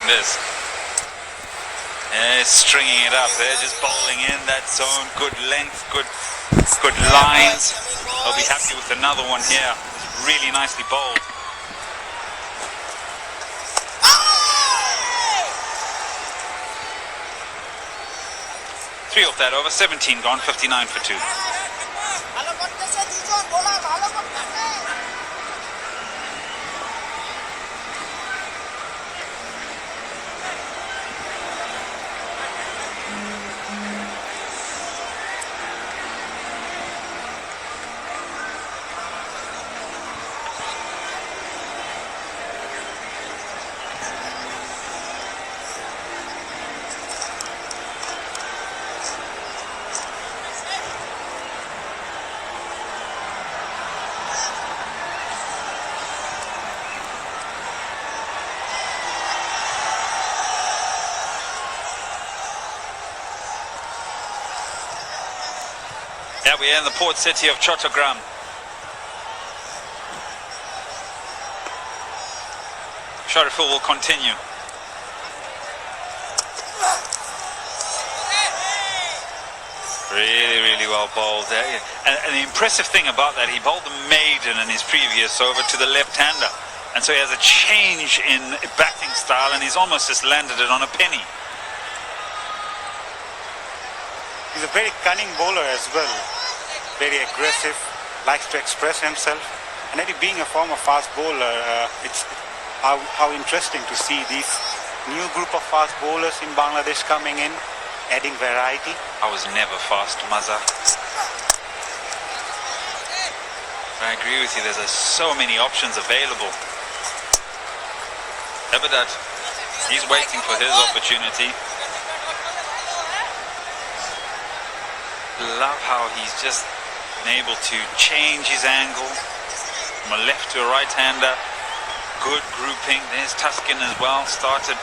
This. Stringing it up there, just bowling in that zone. Good length, good lines. I'll be happy with another one here. Really nicely bowled. Three off that over, 17 gone, 59 for 2. Yeah, we're in the port city of Chattogram. Shariful will continue. Really well bowled there. And the impressive thing about that, he bowled the maiden in his previous over to the left-hander. And so he has a change in batting style, and he's almost just landed it on a penny. He's a very cunning bowler as well. Very aggressive, likes to express himself. And Eddie, being a former fast bowler, it's how interesting to see these new group of fast bowlers in Bangladesh coming in, adding variety. I was never fast, Maza. I agree with you, there's so many options available. Ebadat, he's waiting for his opportunity. Love how he's just been able to change his angle from a left to a right-hander. Good grouping. There's Tuscan as well. Started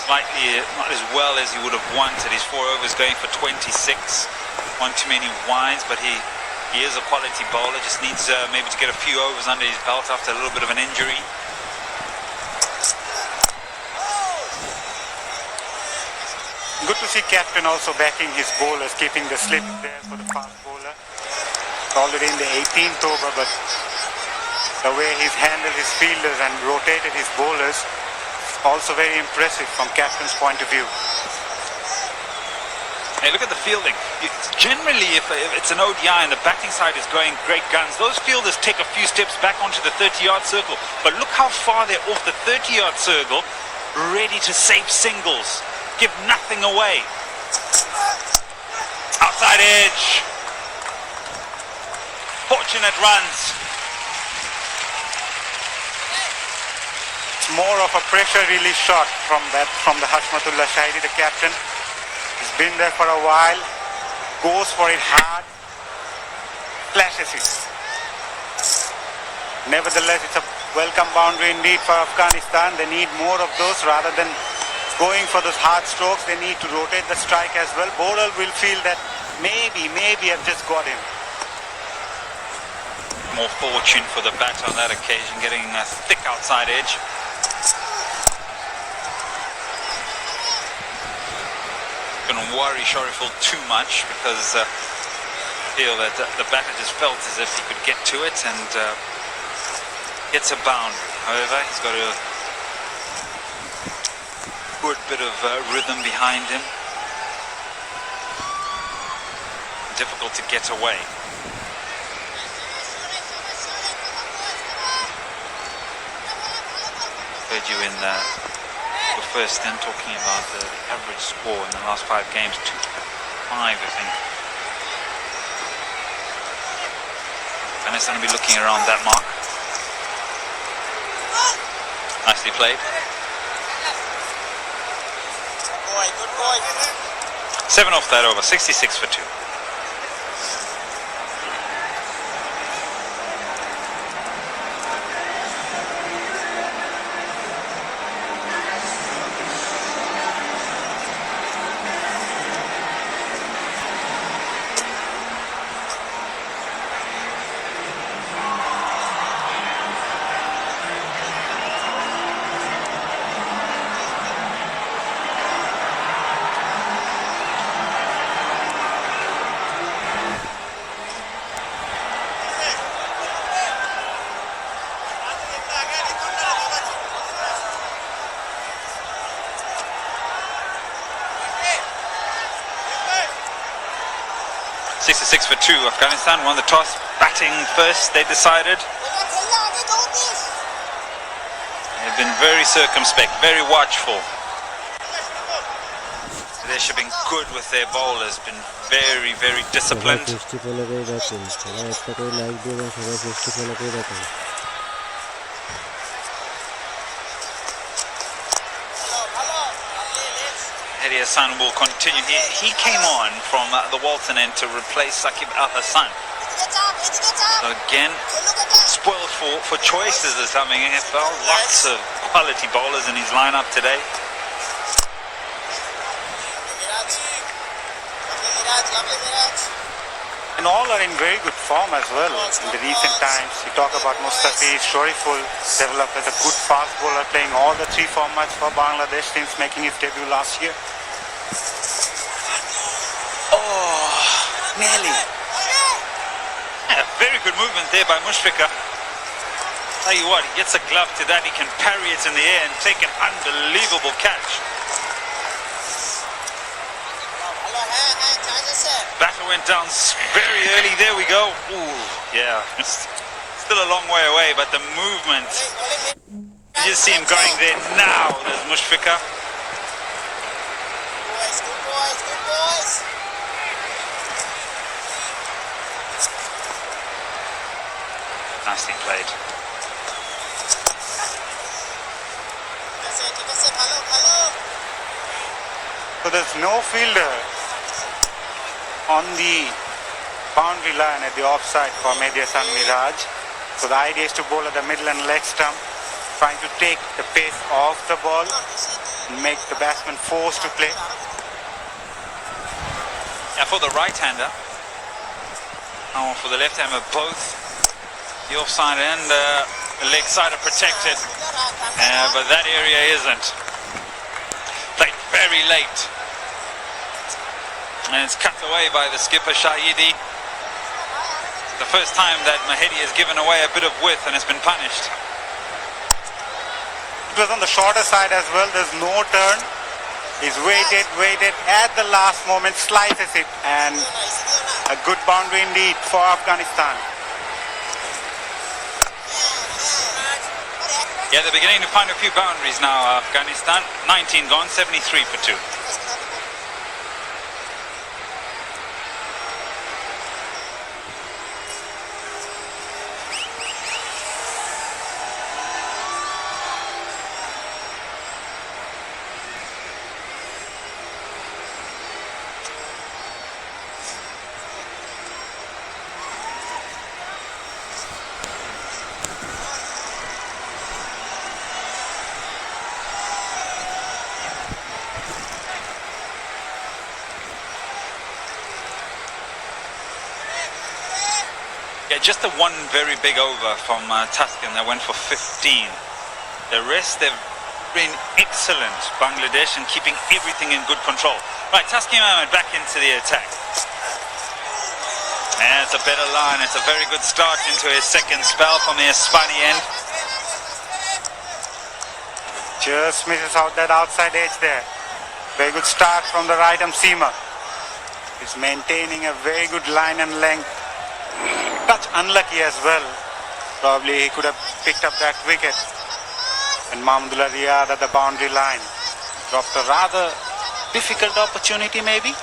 slightly not as well as he would have wanted. His 4 overs going for 26. One too many wides, but he is a quality bowler. Just needs maybe to get a few overs under his belt after a little bit of an injury. Good to see captain also backing his bowlers, keeping the slip there for the fast bowler. Already in the 18th over, but the way he's handled his fielders and rotated his bowlers, also very impressive from captain's point of view. Hey, look at the fielding. Generally, if it's an ODI and the batting side is going great guns, those fielders take a few steps back onto the 30-yard circle. But look how far they're off the 30-yard circle, ready to save singles. Give nothing away. Outside edge. Fortunate runs. It's more of a pressure release shot from the Hashmatullah Shahidi, the captain. He's been there for a while. Goes for it hard. Flashes it. Nevertheless, it's a welcome boundary indeed for Afghanistan. They need more of those rather than going for those hard strokes. They need to rotate the strike as well. Bowler will feel that maybe I've just got him. More fortune for the bat on that occasion, getting a thick outside edge. Going to worry Shariful too much because I feel that the batter just felt as if he could get to it and gets a bound. However, he's got a good bit of rhythm behind him. Difficult to get away. Heard you in the first end talking about the average score in the last 5 games, 2-5 I think. Afghanistan will be looking around that mark. Nicely played. Good boy. 7 off that over, 66 for 2. 66 for 2. Afghanistan won the toss, batting first, they decided. They've been very circumspect, very watchful. They should have been good with their bowlers, been very, very disciplined. Mehdi Hassan will continue. He came on from the Walton end to replace Saqib Al Hassan. So again, spoiled for choices is coming in. Lots of quality bowlers in his lineup today. And all are in very good form as well in the recent times. You talk about Mustafi, Shoriful, developed as a good fast bowler, playing all the 3 formats for Bangladesh since making his debut last year. Oh, nearly. Yeah, very good movement there by Mushrika. Tell you what, he gets a glove to that, he can parry it in the air and take an unbelievable catch. Batter went down very early. There we go. Ooh, yeah. Still a long way away, but the movement. You just see him going there now. There's Mushrika. Good boys. Nicely played. So there's no fielder on the boundary line at the offside for Mehdi Hassan Miraj. So the idea is to bowl at the middle and leg stump, trying to take the pace off the ball and make the batsman forced to play. Yeah, for the right-hander, and for the left-hander, both the offside and the leg side are protected, but that area isn't. Played very late. And it's cut away by the skipper Shahidi. The first time that Mehdi has given away a bit of width and has been punished. It was on the shorter side as well. There's no turn. He's waited at the last moment, slices it, and a good boundary indeed for Afghanistan. Yeah, they're beginning to find a few boundaries now, Afghanistan. 19 gone, 73 for 2. Yeah, just the one very big over from Tuscan that went for 15. The rest, they've been excellent, Bangladesh, in keeping everything in good control. Right, Taskim Ahmed back into the attack. And it's a better line. It's a very good start into his second spell from the Espani end. Just misses out that outside edge there. Very good start from the right arm seamer. He's maintaining a very good line and length. Touch unlucky as well. Probably he could have picked up that wicket. And Mahmudullah Riyad at the boundary line dropped a rather difficult opportunity maybe.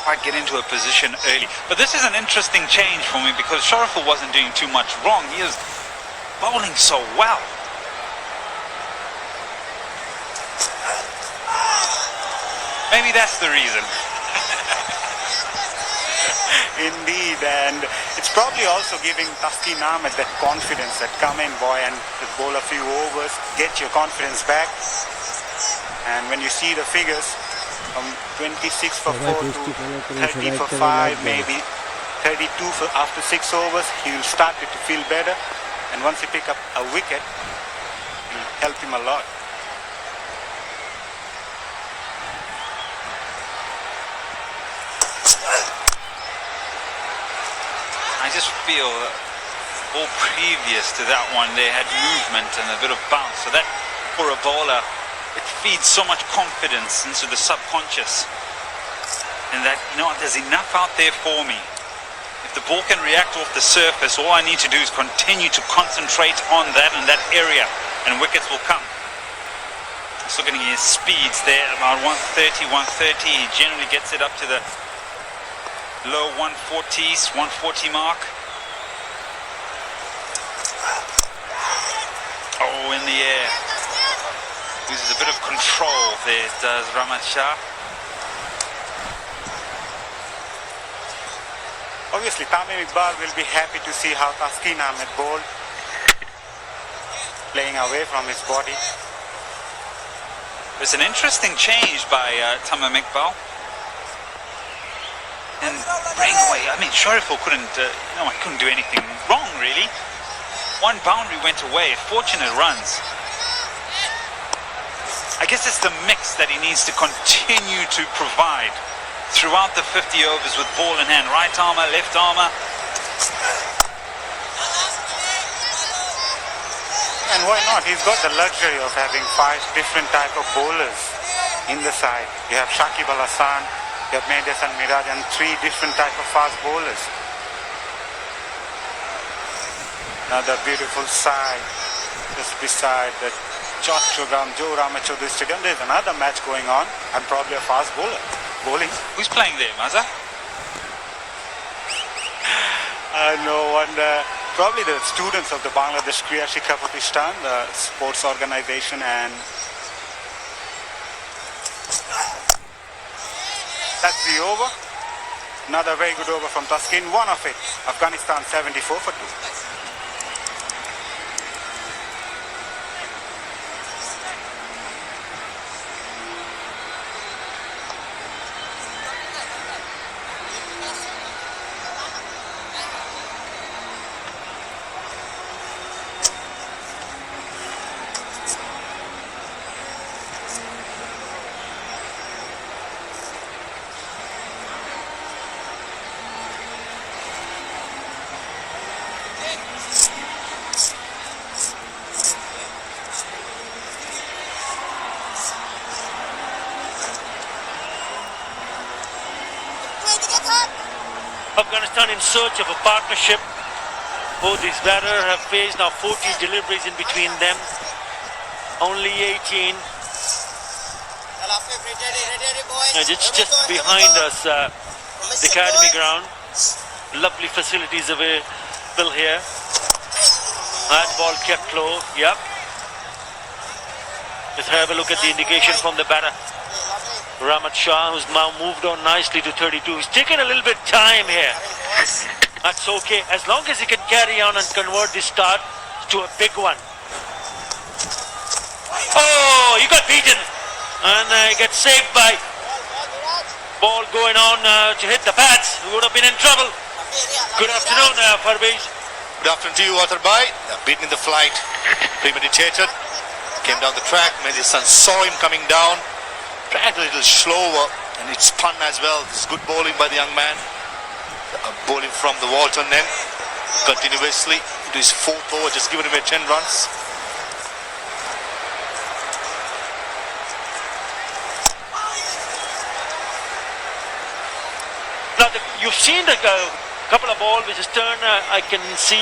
Might get into a position early. But this is an interesting change for me because Shoriful wasn't doing too much wrong. He was bowling so well. Maybe that's the reason. Indeed, and it's probably also giving Taskin Ahmed that confidence that come in boy and bowl a few overs, get your confidence back. And when you see the figures from 26 for 4 to 30 for 5, maybe 32 for after 6 overs, he will start to feel better. And once he pick up a wicket, it will help him a lot. I just feel all previous to that one they had movement and a bit of bounce, so that for a bowler it feeds so much confidence into the subconscious. and that, you know, there's enough out there for me. If the ball can react off the surface, all I need to do is continue to concentrate on that and that area, and wickets will come. Just looking at his speeds there, about 130, 130. He generally gets it up to the low 140s, 140 mark. Oh, in the air. Loses a bit of control there, does Rahmat Shah. Obviously, Tamim Iqbal will be happy to see how Taskin Ahmed bowled, playing away from his body. It's an interesting change by Tamim Iqbal. And breaking away, I mean, Shariful couldn't, he couldn't do anything wrong, really. One boundary went away, fortunate runs. I guess it's the mix that he needs to continue to provide throughout the 50 overs with ball in hand. Right armour, left armour. And why not? He's got the luxury of having 5 different type of bowlers in the side. You have Shakib Al Hasan, you have Mehdi Hasan Miraj, and 3 different type of fast bowlers. Another beautiful side just beside the Chattogram Joe Ramachodri Stadium. There's another match going on, and probably a fast bowler bowling. Who's playing there, Maza? No wonder. Probably the students of the Bangladesh Kriya Shikha Pratishthan, the sports organization, and that's the over. Another very good over from Taskin. One of it. Afghanistan 74 for 2. Afghanistan in search of a partnership. Both these batters have faced now 40 deliveries in between them. Only 18. It's just behind us, the academy ground. Lovely facilities available here. That ball kept low. Yep. Let's have a look at the indication from the batter. Rahmat Shah, who's now moved on nicely to 32. He's taken a little bit time here. That's okay, as long as he can carry on and convert this start to a big one. Oh, he got beaten. And he gets saved by ball going on to hit the pads. He would have been in trouble. Good afternoon, Parvez. Good afternoon to you, Atarbai. Beaten in the flight, premeditated. Came down the track, Mehdi Hasan saw him coming down. Dragged a little slower, and it spun as well. It's good bowling by the young man. Bowling from the Walton end continuously into his 4th over, just giving away 10 runs. Now, you've seen the couple of balls which is turned. I can see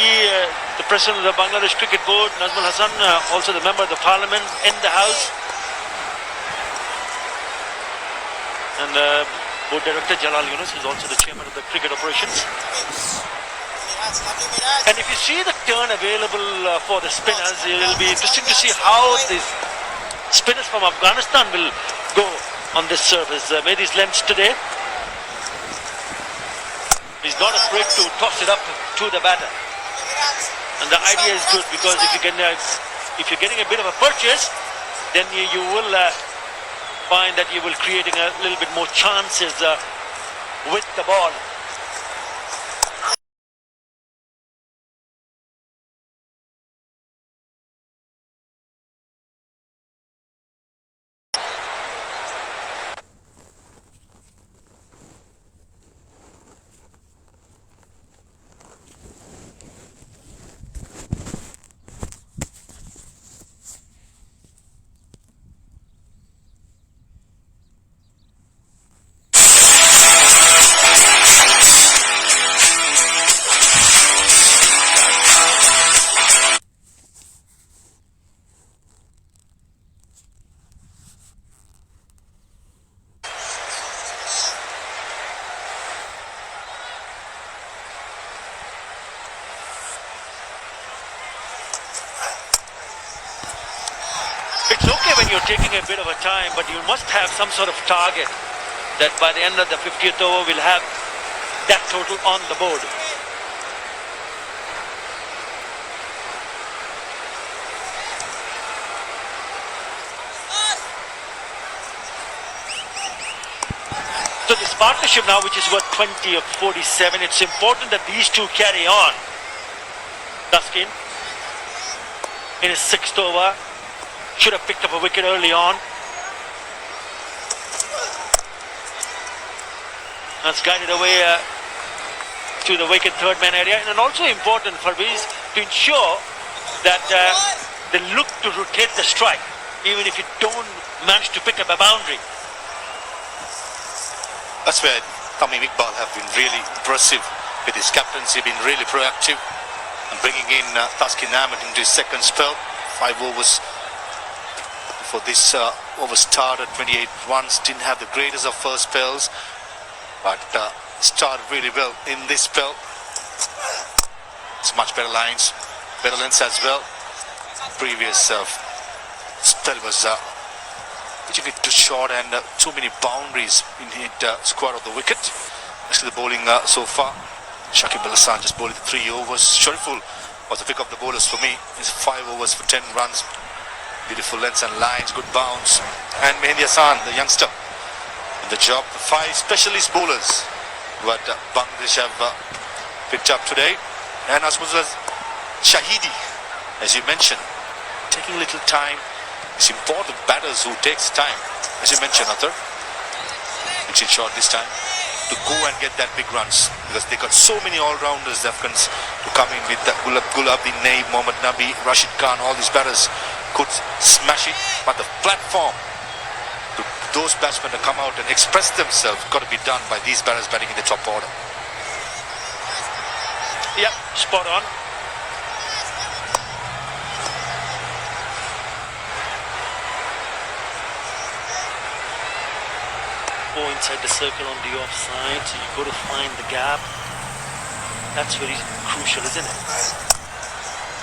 the president of the Bangladesh Cricket Board, Nazmul Hasan, also the member of the parliament in the house. And Board Director Jalal Yunus is also the chairman of the cricket operations. And if you see the turn available for the spinners, it will be interesting to see how these spinners from Afghanistan will go on this surface. Made his lengths today. He's not afraid to toss it up to the batter. And the idea is good because if you're getting a bit of a purchase, then you will find that you will creating a little bit more chances with the ball. taking a bit of a time, but you must have some sort of target that by the end of the 50th over we'll have that total on the board. So this partnership now, which is worth 20 of 47, it's important that these two carry on. Duskin in his 6th over should have picked up a wicket early on. That's guided away to the vacant third man area, and also important for Viz to ensure that they look to rotate the strike even if you don't manage to pick up a boundary. That's where Tamim Iqbal have been really impressive with his captaincy, been really proactive and bringing in Taskin Ahmed into his second spell. 5 overs for this over started, 28 runs, didn't have the greatest of first spells, but started really well in this spell. It's much better lines, better lengths as well. Previous spell was which bit too short and too many boundaries in the square of the wicket. Actually the bowling so far, Shakib Al Hassan just bowled 3 overs. Shariful was the pick of the bowlers for me. It's 5 overs for 10 runs. Beautiful lengths and lines, good bounce. And Mehendi Hassan, the youngster, in the job. The 5 specialist bowlers what Bangladesh have picked up today. And as well as Shahidi, as you mentioned, taking a little time. It's important batters who takes time, as you mentioned, Arthur, which is short this time, to go and get that big runs, because they got so many all-rounders, the Afghans, to come in with Gulabuddin, Naib, Mohammad Nabi, Rashid Khan. All these batters could smash it, but the platform to those batsmen to come out and express themselves got to be done by these batters batting in the top order. Yep, spot on. Inside the circle on the offside, so you've got to find the gap. That's very crucial, isn't it?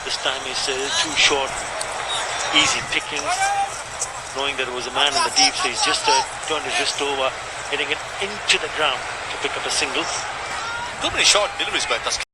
This time is too short, easy picking, knowing that there was a man in the deep, so he's just turned his wrist over, hitting it into the ground to pick up a single. Too many short deliveries by Taskin.